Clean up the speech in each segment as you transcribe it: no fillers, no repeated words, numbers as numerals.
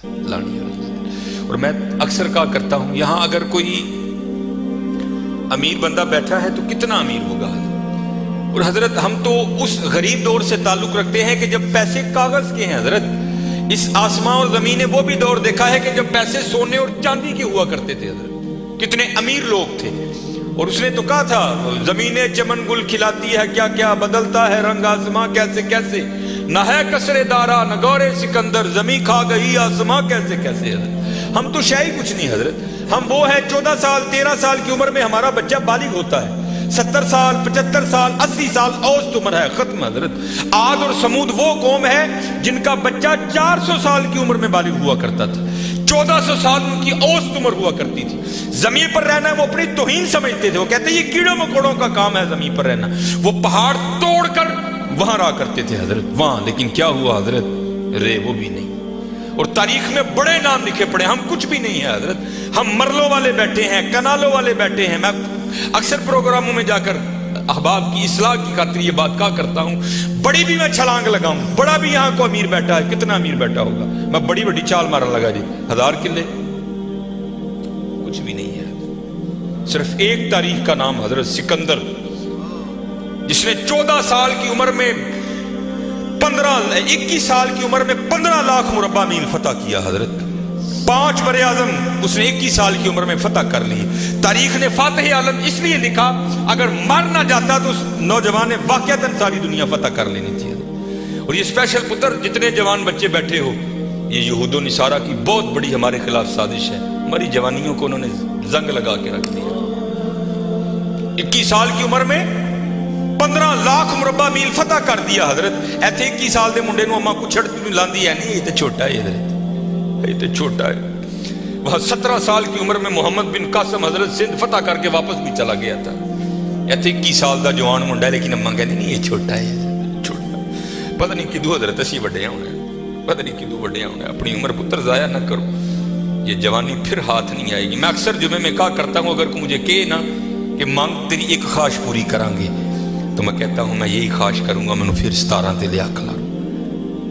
لانی اور میں اکثر کہا کرتا ہوں یہاں اگر کوئی امیر بندہ بیٹھا ہے تو کتنا امیر ہوگا، اور حضرت ہم تو اس غریب دور سے تعلق رکھتے ہیں کہ جب پیسے کاغذ کے ہیں حضرت. اس آسمان اور زمین نے وہ بھی دور دیکھا ہے کہ جب پیسے سونے اور چاندی کے ہوا کرتے تھے حضرت. کتنے امیر لوگ تھے، اور اس نے تو کہا تھا زمینیں چمن گل کھلاتی ہے کیا کیا، بدلتا ہے رنگ آسماں کیسے کیسے، نہ ہے کسرے دارا نہ گورے سکندر، زمین کھا گئی آسماں کیسے کیسے. حضرت ہم تو شے ہی کچھ نہیں حضرت. ہم وہ ہیں 14 سال 13 سال کی عمر میں ہمارا بچہ بالغ ہوتا ہے، 70 سال 75 سال 80 سال اوسط عمر ہے، ختم حضرت. عاد اور سمود وہ قوم ہے جن کا بچہ 400 سال کی عمر میں بالغ ہوا کرتا تھا، 1400 سال ان کی اوسط عمر ہوا کرتی تھی. زمین پر رہنا وہ اپنی توہین سمجھتے تھے، وہ کہتے ہیں یہ کیڑوں مکوڑوں کا کام ہے زمین پر رہنا. وہ پہاڑ توڑ کر وہاں رہا کرتے تھے حضرت وہاں. لیکن کیا ہوا حضرت، رے وہ بھی نہیں. اور تاریخ میں بڑے نام لکھے پڑے، ہم کچھ بھی نہیں ہے حضرت. ہم مرلوں والے بیٹھے ہیں، کنالوں والے بیٹھے ہیں. میں اکثر پروگراموں میں جا کر احباب کی اصلاح کی خاطر یہ بات کہا کرتا ہوں، بڑی بھی میں چھلانگ لگاؤں، بڑا بھی یہاں کو امیر بیٹھا ہے، کتنا امیر بیٹھا ہوگا، میں بڑی بڑی چال مارن لگا جی 1000 کلے، کچھ بھی نہیں ہے. صرف ایک تاریخ کا نام حضرت سکندر، جس نے 14 سال کی عمر میں 21 سال کی عمر میں 15 لاکھ مربع میل فتح کیا حضرت. 5 بر اعظم اس نے 21 سال کی عمر میں فتح کر لی. تاریخ نے فاتح عالم اس لیے لکھا، اگر مر نہ جاتا تو اس نوجوان نے واقعتاً ساری دنیا فتح کر لینی تھی. اور یہ اسپیشل پتر جتنے جوان بچے بیٹھے ہو، یہ یہود و نصارہ کی بہت بڑی ہمارے خلاف سازش ہے. ہماری جوانیوں کو انہوں نے زنگ لگا کے رکھ دیا. 21 سال کی عمر میں 15 لاکھ مربع میل فتح کر دیا حضرت. ایتھے 21 سال دے منڈے نو اما کچھڑ لاندی ہے نہیں، یہ تو چھوٹا ہے حضرت، یہ تو چھوٹا ہے. وہاں 17 سال کی عمر میں محمد بن قاسم حضرت سندھ فتح کر کے واپس بھی چلا گیا تھا. ایتھے 21 سال دا جوان منڈا ہے، لیکن اما کہندی نہیں یہ چھوٹا ہے، چھوٹا. پتہ نہیں کدو حضرت اسی وڈے ہونے، پتہ نہیں کدو وڈے ہونے. اپنی عمر پتر ضائع نہ کرو، یہ جوانی پھر ہاتھ نہیں آئے گی. میں اکثر جمعے میں کہا کرتا ہوں، اگر کوئی مجھے کہے نا کہ مانگ تیری ایک خواہش پوری کریں گے، تو میں کہتا ہوں میں یہی خواہش کروں گا میں پھر 17 تے لیا کھلا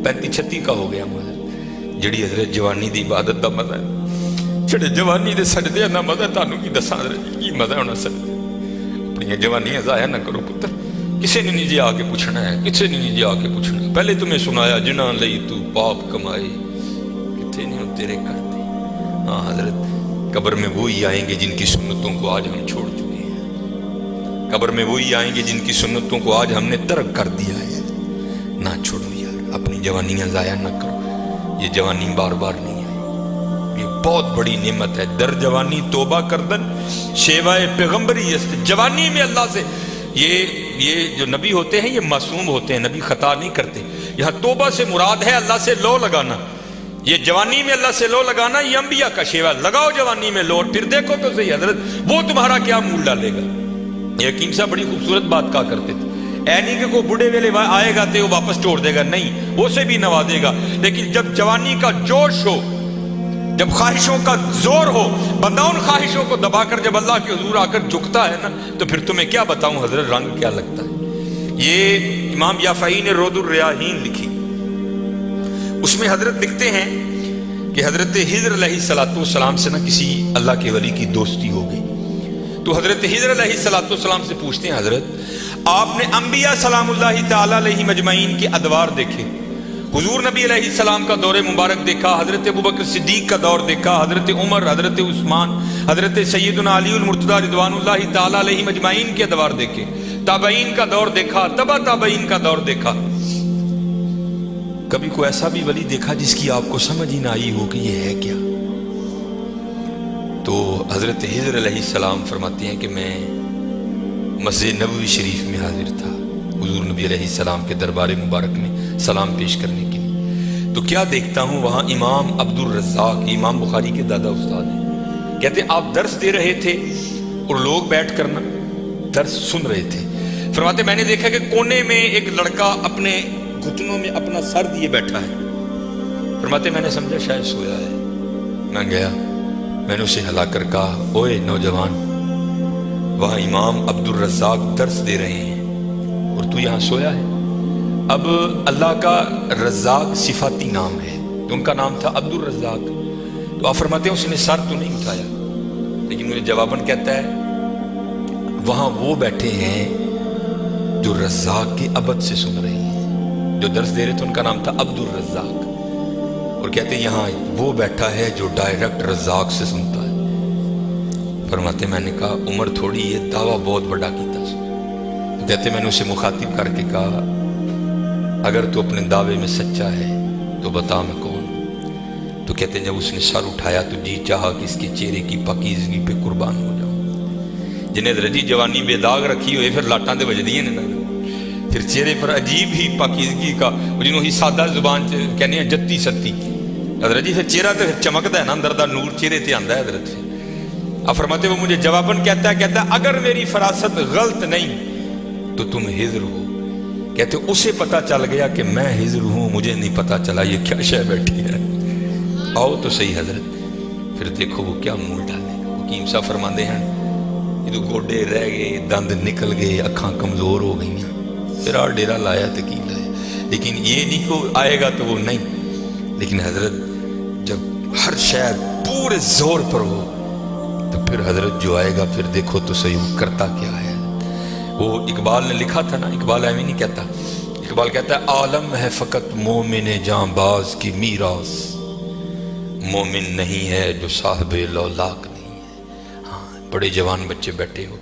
35-36 کا ہو گیا حضرت. جڑی حضرت جوانی دی عبادت دا مزہ ہے، جڑے جوانی دے سجدے دا مزہ تانوں کی دساں حضرت کی مزہ ہونا سجدے. اپنی جوانیاں ضائع نہ کرو پتر. کسے نے نہیں جی آ کے پوچھنا ہے، کسے نے نہیں جی آ کے پوچھنا ہے. پہلے تمہیں سنایا جنہاں لئی تو پاپ کمائی، کتنے نہیں تیرے کرتے. ہاں حضرت قبر میں وہی آئیں گے جن کی سنتوں کو آج ہم چھوڑ چکے ہیں. قبر میں وہی آئیں گے جن کی سنتوں کو آج ہم نے ترک کر دیا ہے. نہ چھوڑو یار، اپنی جوانیاں ضائع نہ کرو. یہ جوانی بار بار نہیں آئی، یہ بہت بڑی نعمت ہے. در جوانی توبہ کردن شیوائے پیغمبری است. جوانی میں اللہ سے یہ جو نبی ہوتے ہیں یہ معصوم ہوتے ہیں، نبی خطا نہیں کرتے. یہاں توبہ سے مراد ہے اللہ سے لو لگانا. یہ جوانی میں اللہ سے لو لگانا یہ انبیاء کا شیوا. لگاؤ جوانی میں لو، پھر دیکھو تو صحیح حضرت وہ تمہارا کیا مول ڈالے گا. یہ حکیم صاحب بڑی خوبصورت بات کہا کرتے تھے، اے نہیں کہ کوئی بڑھے ویلے آئے گا تو وہ واپس چھوڑ دے گا، نہیں، وہ سے بھی نوازے گا. لیکن جب جوانی کا جوش ہو، جب خواہشوں کا زور ہو، بندہ ان خواہشوں کو دبا کر جب اللہ کے حضور آ کر جھکتا ہے نا، تو پھر تمہیں کیا بتاؤں حضرت رنگ کیا لگتا ہے. یہ امام یافعی نے رود الریاحین لکھی، اس میں حضرت لکھتے ہیں کہ حضرت خضر علیہ السلام سے نا کسی اللہ کے ولی کی دوستی ہو گئی. تو حضرت خضر علیہ السلام سے پوچھتے ہیں حضرت آپ نے انبیاء سلام اللہ تعالیٰ علیہ مجمعین کے ادوار دیکھے، حضور نبی علیہ السلام کا دور مبارک دیکھا، حضرت ابوبکر صدیق کا دور دیکھا، حضرت عمر، حضرت عثمان، حضرت سیدنا علی المرتضی رضوان اللہ تعالیٰ علیہ مجمعین کے ادوار دیکھے، تابعین کا دور دیکھا، تبع تابعین کا دور دیکھا. کبھی کوئی ایسا بھی ولی دیکھا جس کی آپ کو سمجھ ہی نہ آئی ہو کہ یہ ہے کیا؟ تو حضرت خضر علیہ السلام فرماتے ہیں کہ میں مسجد نبوی شریف میں حاضر تھا حضور نبی علیہ السلام کے دربار مبارک میں سلام پیش کرنے کے لیے. تو کیا دیکھتا ہوں وہاں امام عبد الرزاق، امام بخاری کے دادا استاد ہیں، کہتے ہیں آپ درس دے رہے تھے اور لوگ بیٹھ کر نا درس سن رہے تھے. فرماتے میں نے دیکھا کہ کونے میں ایک لڑکا اپنے گھٹنوں میں اپنا سر دیے بیٹھا ہے. فرماتے میں نے سمجھا شاید سویا ہے. میں گیا، میں نے اسے ہلا کر کہا اوئے نوجوان، وہاں امام عبد الرزاق درس دے رہے ہیں اور تو یہاں سویا ہے. اب اللہ کا رزاق صفاتی نام ہے، تو ان کا نام تھا عبد الرزاق. تو آپ فرماتے ہیں اس نے سر تو نہیں اٹھایا، لیکن مجھے جواباً کہتا ہے وہاں وہ بیٹھے ہیں جو رزاق کے ابد سے سن رہے ہیں. جو درس دے رہے تھے ان کا نام تھا عبد الرزاق، اور کہتے ہیں یہاں وہ بیٹھا ہے جو ڈائریکٹ رزاق سے سنتا ہے. فرماتے میں نے کہا عمر تھوڑی یہ دعویٰ بہت بڑا کیتا. تو کہتے میں نے اسے مخاطب کر کے کہا اگر تو اپنے دعوے میں سچا ہے تو بتا میں کون. تو کہتے ہیں جب اس نے سر اٹھایا تو جی چاہا کہ اس کے چہرے کی پاکیزگی پہ قربان ہو جاؤں. جنہیں درجی جوانی بے داغ رکھی ہوئے پھر لاٹاں دے وجدی ہیں نا، پھر چہرے پر عجیب ہی پاکیزگی کا جنہوں ہی سادہ زبان کہنے ہیں جتی ستی حضرت جی. پھر چہرہ تو چمکتا ہے نا، اندر دا نور چہرے تے آندا ہے حضرت. آپ فرماتے وہ مجھے جواباً کہتا ہے اگر میری فراست غلط نہیں تو تم ہجر ہو. کہتے اسے پتہ چل گیا کہ میں ہجر ہوں، مجھے نہیں پتہ چلا یہ کیا شے بیٹھی ہے. آؤ تو صحیح حضرت. پھر دیکھو وہ کیا منہ ڈالے. حکیم صاحب فرماندے ہیں یہ گوڈے رہ گئے، دند نکل گئے، اکھاں کمزور ہو گئی ہیں. پھر آ ڈیرا لایا تو کی لایا، لیکن یہ نہیں کہ آئے گا تو وہ نہیں. لیکن حضرت جب ہر شے پورے زور پر ہو تو پھر حضرت جو آئے گا پھر دیکھو تو صحیح وہ کرتا کیا ہے. وہ اقبال نے لکھا تھا نا، اقبال ایویں نہیں کہتا. اقبال کہتا ہے عالم ہے فقط مومن جاں باز کی میراث، مومن نہیں ہے جو صاحب لولاک نہیں ہے. ہاں بڑے جوان بچے بیٹھے ہو،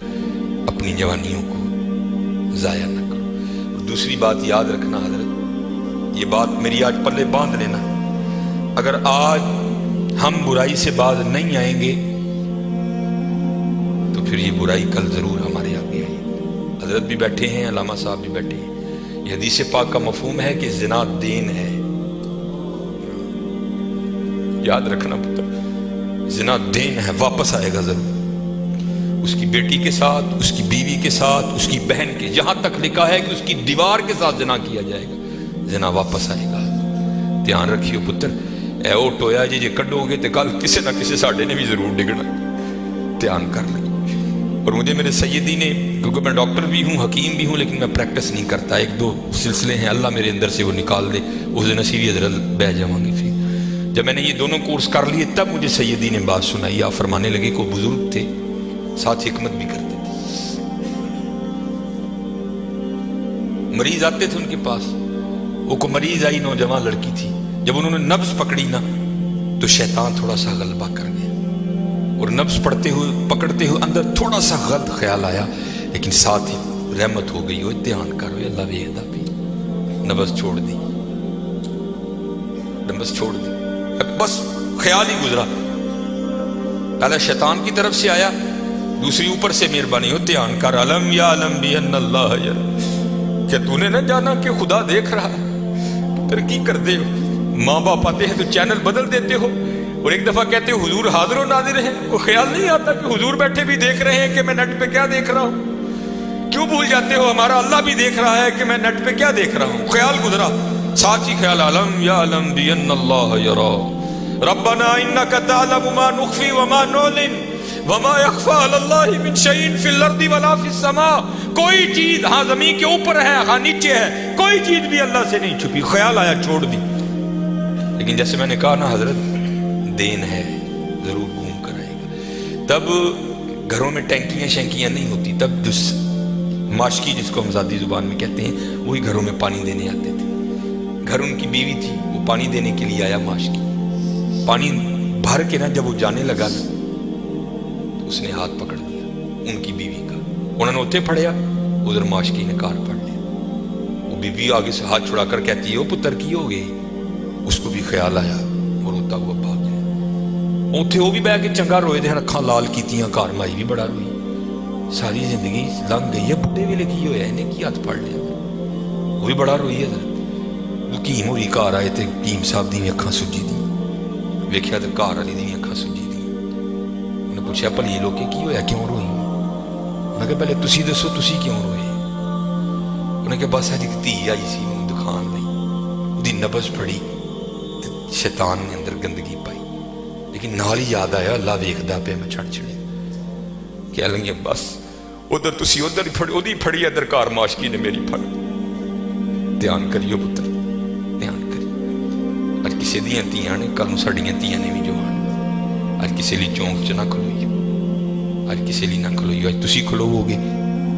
اپنی جوانیوں کو ضائع نہ کرو. اور دوسری بات یاد رکھنا حضرت، یہ بات میری آج پلے باندھ لینا، اگر آج ہم برائی سے باز نہیں آئیں گے تو پھر یہ برائی کل ضرور ہمارے آگے آئے. حضرت بھی بیٹھے ہیں، علامہ صاحب بھی بیٹھے ہیں. یہ حدیث پاک کا مفہوم ہے کہ زنا دین ہے. یاد رکھنا پتر، زنا دین ہے، واپس آئے گا ضرور. اس کی بیٹی کے ساتھ، اس کی بیوی کے ساتھ، اس کی بہن کے، جہاں تک لکھا ہے کہ اس کی دیوار کے ساتھ زنا کیا جائے گا، زنا واپس آئے گا. دھیان رکھیو پتر، اے او ٹویا جی جے کڈو گے تو کل کسی نہ کسی ساڈے نے بھی ضرور ڈگنا. دھیان کر لیں. اور مجھے میرے سیدی نے، کیونکہ میں ڈاکٹر بھی ہوں، حکیم بھی ہوں، لیکن میں پریکٹس نہیں کرتا. ایک دو سلسلے ہیں، اللہ میرے اندر سے وہ نکال دے، اس دن اسی بھی حضرت بہ جاؤں گی. پھر جب میں نے یہ دونوں کورس کر لیے تب مجھے سیدی نے بات سنائی. آپ فرمانے لگے کوئی بزرگ تھے ساتھ حکمت بھی کرتے تھے. مریض آتے تھے ان کے پاس، وہ کو مریض آئی، نوجوان لڑکی تھی. جب انہوں نے نبض پکڑی نا تو شیطان تھوڑا سا غلبہ کر گیا، اور نبض پڑھتے ہوئے پکڑتے ہوئے اندر تھوڑا سا غلط خیال آیا، لیکن ساتھ ہی رحمت ہو گئی. وہ دھیان کرو اللہ ویکھدا پئی. نبض چھوڑ دی، نبض چھوڑ دی، بس خیال ہی گزرا. پہلے شیطان کی طرف سے آیا، دوسری اوپر سے مہربانی ہو. دھیان کر، علم یا علم بھی ان اللہ یرا. کیا تو نے نہ جانا کہ خدا دیکھ رہا ہے؟ ترقی کر دے. ماں باپ آتے ہیں تو چینل بدل دیتے ہو، اور ایک دفعہ کہتے ہو حضور حاضر و ناظر ہیں. وہ خیال نہیں آتا کہ حضور بیٹھے بھی دیکھ رہے ہیں کہ میں نیٹ پہ کیا دیکھ رہا ہوں؟ کیوں بھول جاتے ہو ہمارا اللہ بھی دیکھ رہا ہے کہ میں نیٹ پہ کیا دیکھ رہا ہوں؟ خیال گزرا، ساتھ ہی خیال علم یا علم بھی ان اللہ یرا. ربنا انک تعلم ما نخفی وما نعلن وما یخفی علی اللہ من شیء فی الارض ولا فی السماء. کوئی چیز ہاں زمین کے اوپر ہے، ہاں نیچے ہے، کوئی چیز بھی اللہ سے نہیں چھپی. خیال آیا چھوڑ دی. لیکن جیسے میں نے کہا نا حضرت، دین ہے ضرور گھوم کر آئے گا. تب گھروں میں ٹینکیاں شینکیاں نہیں ہوتی، تب ماشکی جس کو ہم ذاتی زبان میں کہتے ہیں وہی گھروں میں پانی دینے آتے تھے. گھر ان کی بیوی تھی، وہ پانی دینے کے لیے آیا. ماشکی پانی بھر کے نا جب وہ جانے لگا نا تو اس نے ہاتھ پکڑ دیا ان کی بیوی کا. انہوں نے اتنے پھڑیا، ادھر ماشکی نے کار پڑ لیا. وہ بیوی آگے سے ہاتھ چھڑا کر کہتی ہے وہ پتر کی ہو گئی. اس کو بھی خیال آیا، وہ روتا ہوا بھاگ گیا. اتنے وہ بھی بہ کے چنگا روئے دے، اکھاں لال کیتیاں. گھر مائی بھی بڑا روئی. ساری زندگی لنگ گئی ہے، بڈھے ویلے کی ہویا انہیں کی ہاتھ پڑ لیا. وہ بھی بڑا روئی ہے. حکیم ہوئی گھر آئے تو حکیم صاحب دی اکھاں سجی دی. ویکھیا تو گھر والی دی اکھاں سجی دی. انہیں پوچھا بھلی لوگ کی ہویا، کیوں روئی؟ انہیں کہا پہلے تسی دسو تسی کیوں روئے؟ انہیں کہا بس اج دھی آئی سی مینوں دکھان لئی، اودی نبض پھڑی، شیطان نے اندر گندگی پائی. لیکن نال ہی یاد آیا اللہ ویکھدا پیا، میں چھڑ چھڑے کہہ لیں گے بس ادھر تسی ادھر اودی پھڑی، ادھر کار ماشکی نے میری پھڑ. دھیان کریو پتر، دھیان کریو. اج ਕਿਸੇ ਦੀਆਂ ਧੀਆਂ ਨੇ, ਕੱਲ ਨੂੰ ਸਾਡੀਆਂ ਧੀਆਂ ਨੇ ਵੀ ਜੋ ਆਉਣ। ਅੱਜ ਕਿਸੇ ਲਈ ਚੌਂਕ 'ਚ ਨਾ ਖਲੋਈਓ, ਅੱਜ ਕਿਸੇ ਲਈ ਨਾ ਖਲੋਈਓ, ਅੱਜ ਤੁਸੀਂ ਖਲੋਵੋਗੇ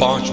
5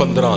15